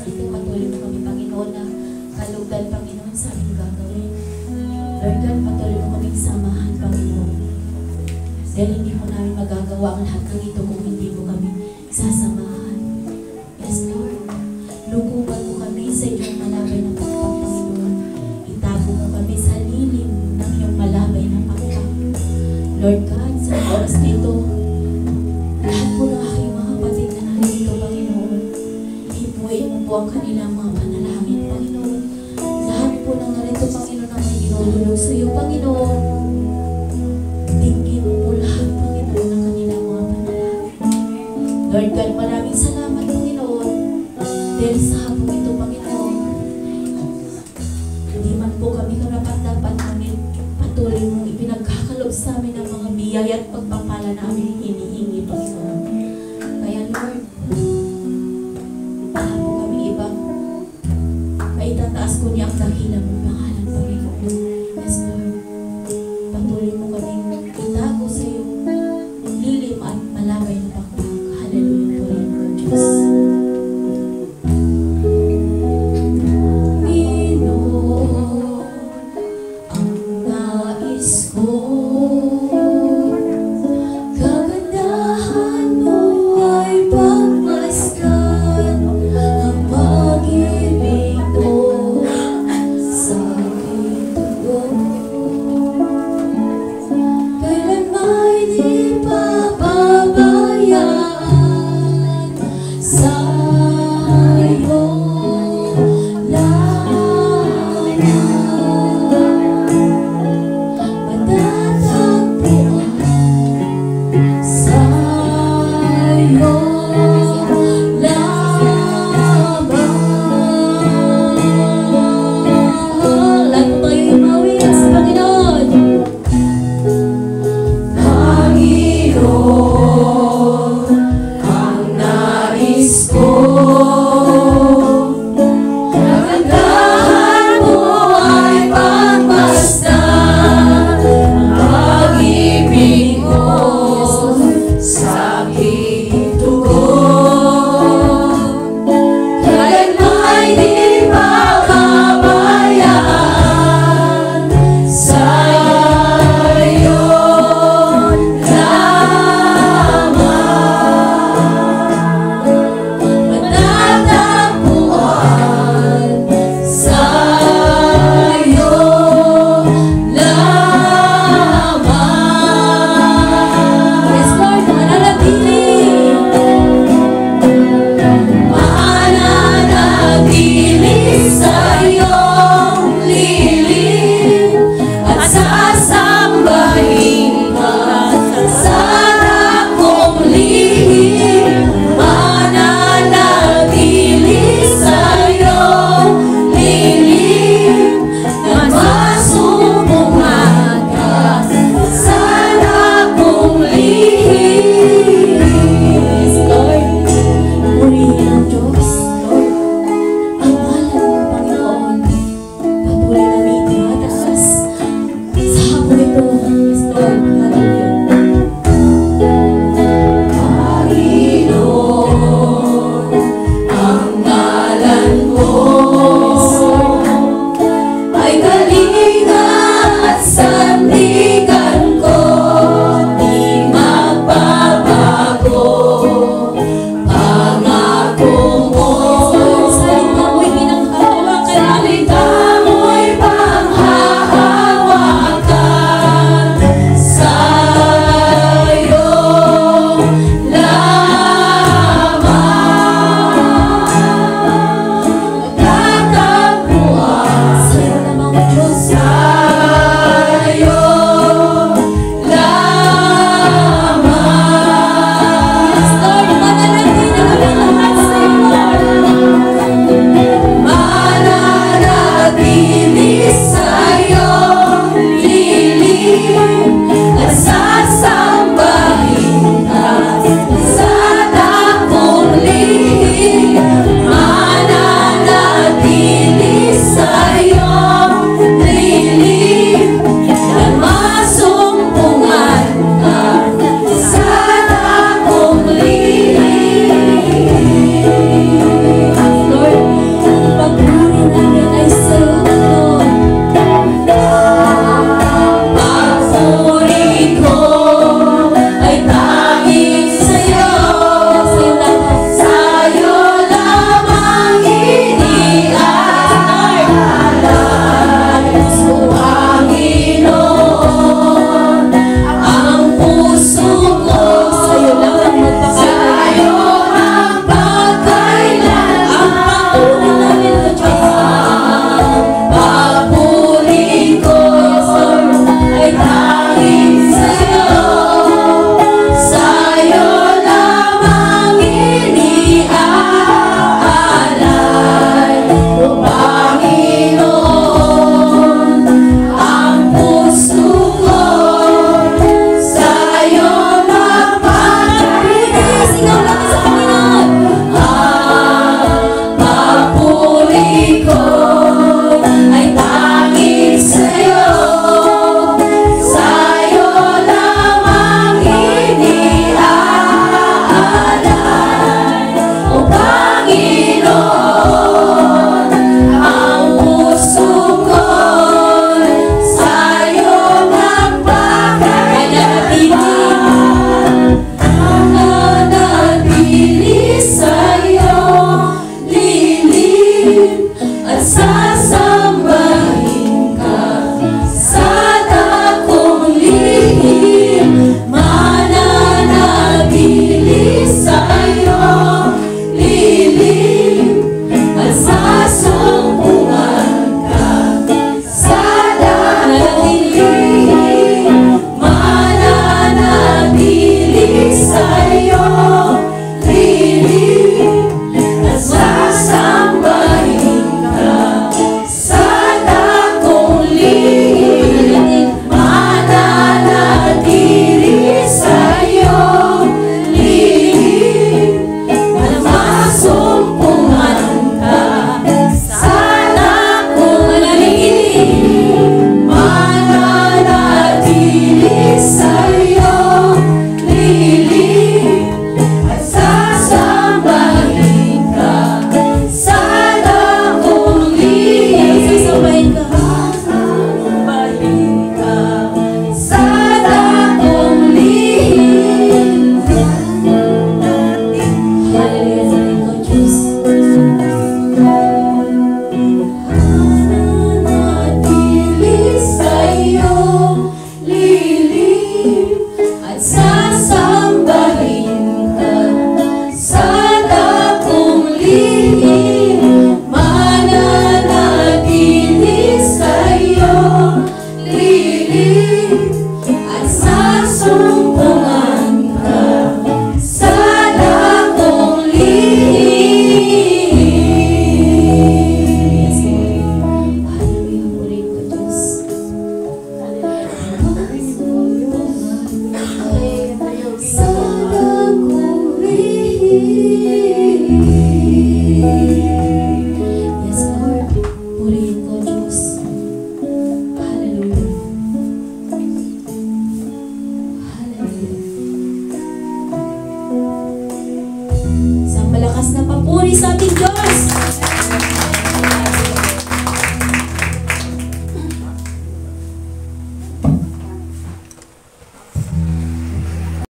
oras na ito, patuloy mo kami, Panginoon, na kalugdan, Panginoon, sa aming gagawin. Lord God, patuloy mo kaming samahan, Panginoon. Dahil hindi mo namin magagawa ang lahat ng ito kung hindi mo kami sasamahan. Yes, Lord. Lukuban mo kami sa iyong malabay na pakpak, Panginoon. Itago mo kami sa lilim ng iyong malabay na pakpak. Lord God, sa oras nito, lahat po ng aking mga kapatid na narito, Panginoon, ipuin mo po ang kanilang mga panalangin, Panginoon. Lahat po ng narito, Panginoon, ang may ginululog sa iyo, Panginoon. Tingin mo po lahat, Panginoon, ng kanilang mga panalangin. Lord God, maraming salamat, Panginoon, dahil sa hapong ito, Panginoon, hindi man po kami karapat-dapat namin patuloy mong ipinagkakalob sa amin ang mga biyaya at pagpapala namin hinihingi, Panginoon. Kaya, Lord, wala po kami ibang maitataas ko niya ang dahilan,